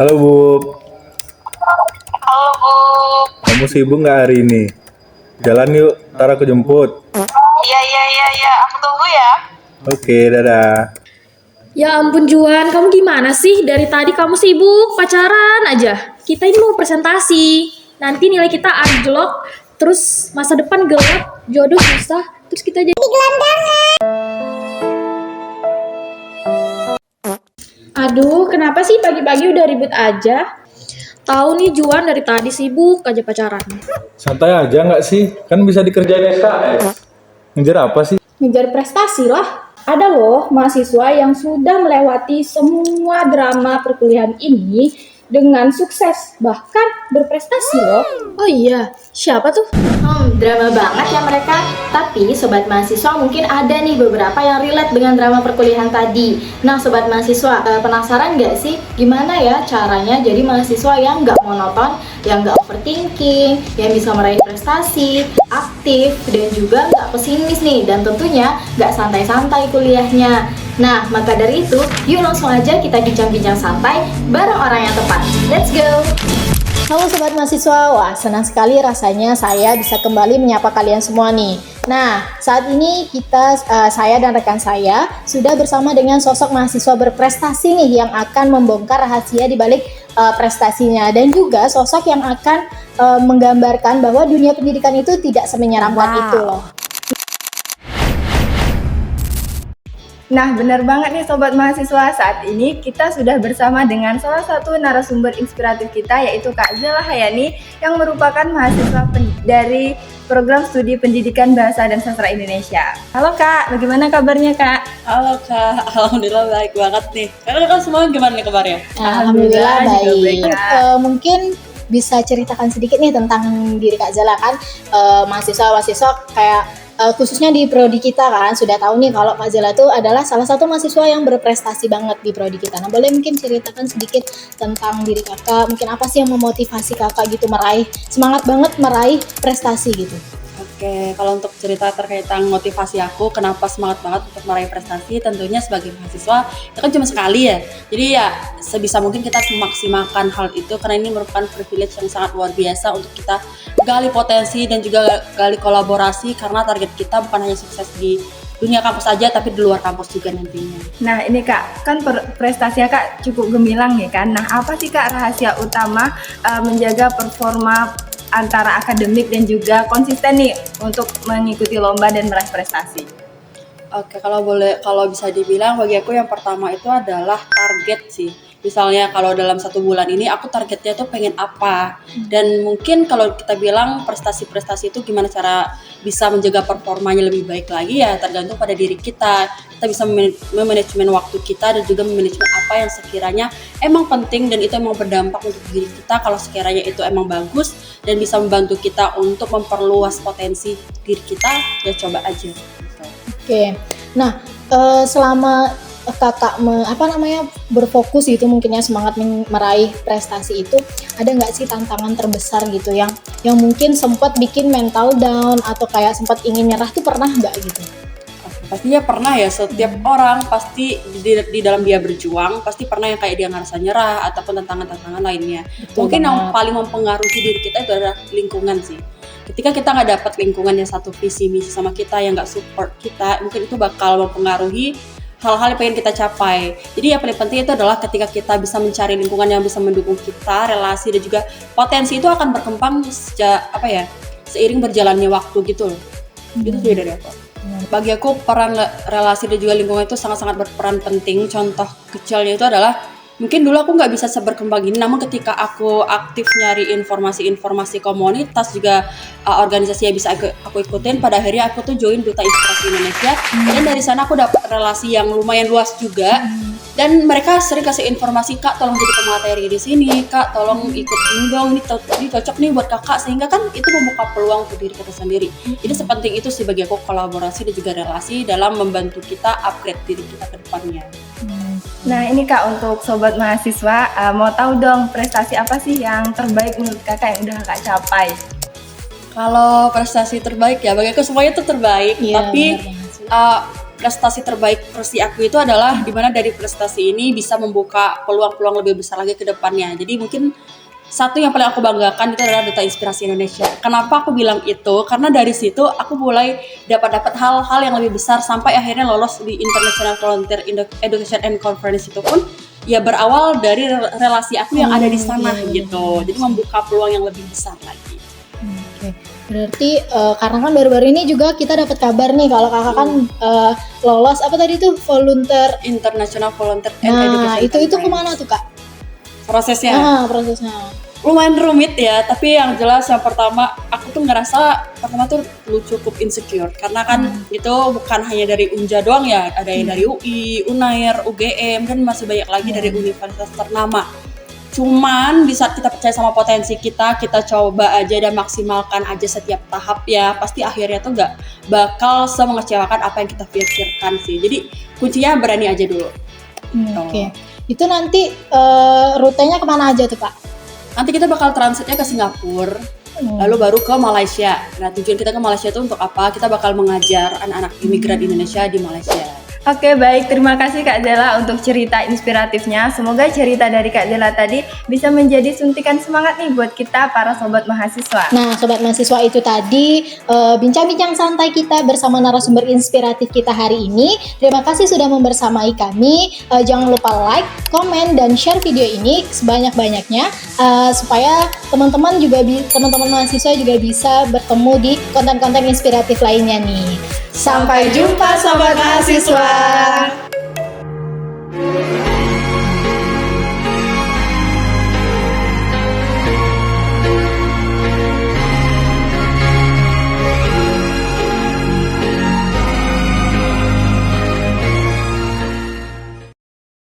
Halo Bu, Halo Bu. kamu sibuk nggak hari ini? Jalan yuk, ntar aku jemput. Iya, aku tunggu ya. Oke, dadah. Ya ampun Juan, kamu gimana sih? Dari tadi kamu sibuk pacaran aja. Kita ini mau presentasi. Nanti nilai kita anjlok, terus masa depan gelap, jodoh susah, terus kita jadi gelandangan. Aduh, kenapa sih pagi-pagi udah ribut aja? Tahu nih Juan dari tadi sibuk aja pacaran. Santai aja nggak sih? Kan bisa dikerjain SKS. Ngejar apa sih? Ngejar prestasi lah. Ada loh mahasiswa yang sudah melewati semua drama perkuliahan ini dengan sukses, bahkan berprestasi loh. Oh iya, siapa tuh? Drama banget ya mereka. Tapi sobat mahasiswa mungkin ada nih beberapa yang relate dengan drama perkuliahan tadi. Nah sobat mahasiswa, penasaran nggak sih gimana ya caranya jadi mahasiswa yang nggak monoton, yang nggak overthinking, yang bisa meraih prestasi, aktif, dan juga nggak pesimis nih, dan tentunya nggak santai-santai kuliahnya. Nah maka dari itu, yuk langsung aja kita bincang-bincang santai bareng orang yang tepat. Let's go! Halo Sobat Mahasiswa, wah senang sekali rasanya saya bisa kembali menyapa kalian semua nih. Nah, saat ini saya dan rekan saya sudah bersama dengan sosok mahasiswa berprestasi nih yang akan membongkar rahasia di balik prestasinya, dan juga sosok yang akan menggambarkan bahwa dunia pendidikan itu tidak semenyeramkan itu loh. Nah, benar banget nih Sobat Mahasiswa, saat ini kita sudah bersama dengan salah satu narasumber inspiratif kita, yaitu Kak Zela Hayani, yang merupakan mahasiswa dari Program Studi Pendidikan Bahasa dan Sastra Indonesia. Halo Kak, bagaimana kabarnya Kak? Halo Kak, Alhamdulillah baik banget nih. Kalian semua gimana nih kabarnya? Alhamdulillah juga baik. baik. Mungkin bisa ceritakan sedikit nih tentang diri Kak Zela kan, mahasiswa kayak khususnya di prodi kita kan sudah tahu nih kalau Kak Zela itu adalah salah satu mahasiswa yang berprestasi banget di prodi kita. Nah boleh mungkin ceritakan sedikit tentang diri kakak, mungkin apa sih yang memotivasi kakak gitu semangat banget meraih prestasi gitu. Oke, kalau untuk cerita terkait tentang motivasi aku, kenapa semangat banget untuk meraih prestasi, tentunya sebagai mahasiswa, itu kan cuma sekali ya. Jadi ya sebisa mungkin kita harus memaksimalkan hal itu, karena ini merupakan privilege yang sangat luar biasa untuk kita gali potensi dan juga gali kolaborasi, karena target kita bukan hanya sukses di dunia kampus aja, tapi di luar kampus juga nantinya. Nah, ini Kak, kan prestasinya Kak cukup gemilang ya kan? Nah, apa sih Kak rahasia utama menjaga performa antara akademik dan juga konsisten nih untuk mengikuti lomba dan meraih prestasi? Oke, kalau bisa dibilang bagi aku yang pertama itu adalah target sih. Misalnya kalau dalam 1 bulan ini aku targetnya tuh pengen apa, dan mungkin kalau kita bilang prestasi-prestasi itu gimana cara bisa menjaga performanya lebih baik lagi, ya tergantung pada diri kita. Kita bisa memanajemen waktu kita dan juga memanajemen apa yang sekiranya emang penting dan itu emang berdampak untuk diri kita. Kalau sekiranya itu emang bagus dan bisa membantu kita untuk memperluas potensi diri kita, ya coba aja. Oke, nah selama kakak berfokus gitu mungkin ya semangat meraih prestasi itu, ada nggak sih tantangan terbesar gitu yang mungkin sempat bikin mental down atau kayak sempat ingin nyerah tuh, pernah nggak gitu? Pastinya pernah ya, setiap orang pasti di dalam dia berjuang pasti pernah yang kayak dia ngerasa nyerah ataupun tantangan-tantangan lainnya. Betul Mungkin banget. yang paling mempengaruhi diri kita itu adalah lingkungan sih. Ketika kita nggak dapat lingkungan yang satu visi misi sama kita, yang nggak support kita, mungkin itu bakal mempengaruhi hal-hal yang pengen kita capai. Jadi yang paling penting itu adalah ketika kita bisa mencari lingkungan yang bisa mendukung kita, relasi dan juga potensi itu akan berkembang seiring berjalannya waktu gitu loh. Itu sih dari aku. Bagi aku peran relasi dan juga lingkungan itu sangat-sangat berperan penting. Contoh kecilnya itu adalah mungkin dulu aku nggak bisa seberkembang gini, namun ketika aku aktif nyari informasi komunitas juga organisasi yang bisa aku ikutin, pada akhirnya aku tuh join Duta Inspirasi Indonesia, dan dari sana aku dapat relasi yang lumayan luas juga. Dan mereka sering kasih informasi, Kak tolong jadi pemateri di sini, Kak tolong ikut ini dong, ini cocok nih buat kakak, sehingga kan itu membuka peluang untuk diri kita sendiri. Jadi sepenting itu sih bagi aku kolaborasi dan juga relasi dalam membantu kita upgrade diri kita ke depannya. Nah, ini Kak, untuk sobat mahasiswa, mau tahu dong prestasi apa sih yang terbaik menurut kakak yang udah kakak capai? Kalau prestasi terbaik ya bagi aku semuanya itu terbaik, Iya, tapi benar banget sih. prestasi terbaik versi aku itu adalah dimana dari prestasi ini bisa membuka peluang-peluang lebih besar lagi ke depannya. Jadi mungkin satu yang paling aku banggakan itu adalah Duta Inspirasi Indonesia. Kenapa aku bilang itu? Karena dari situ aku mulai dapat hal-hal yang lebih besar sampai akhirnya lolos di International Volunteer Education and Conference itu pun ya berawal dari relasi aku yang ada di sana gitu. Jadi membuka peluang yang lebih besar lagi. Oke. Berarti karena kan baru-baru ini juga kita dapat kabar nih kalau kakak kan lolos apa tadi tuh volunteer. International Volunteer and Nah Education itu Conference. kemana tuh kak? Prosesnya Prosesnya. lumayan rumit ya, tapi yang jelas yang pertama aku tuh ngerasa pertama tuh lu cukup insecure karena kan itu bukan hanya dari Unja doang ya, ada yang dari UI, Unair, UGM dan masih banyak lagi dari universitas ternama. Cuman di saat kita percaya sama potensi kita coba aja dan maksimalkan aja setiap tahap ya, pasti akhirnya tuh gak bakal semengecewakan apa yang kita pikirkan sih. Jadi kuncinya berani aja dulu. Oke. Itu nanti rutenya kemana aja tuh kak? Nanti kita bakal transitnya ke Singapura, lalu baru ke Malaysia. Nah tujuan kita ke Malaysia itu untuk apa? Kita bakal mengajar anak-anak imigran Indonesia di Malaysia. Oke, baik. Terima kasih Kak Zela untuk cerita inspiratifnya. Semoga cerita dari Kak Zela tadi bisa menjadi suntikan semangat nih buat kita para sobat mahasiswa. Nah, sobat mahasiswa itu tadi bincang-bincang santai kita bersama narasumber inspiratif kita hari ini. Terima kasih sudah membersamai kami. Jangan lupa like, komen, dan share video ini sebanyak-banyaknya supaya teman-teman mahasiswa juga bisa bertemu di konten-konten inspiratif lainnya nih. Sampai jumpa sobat mahasiswa.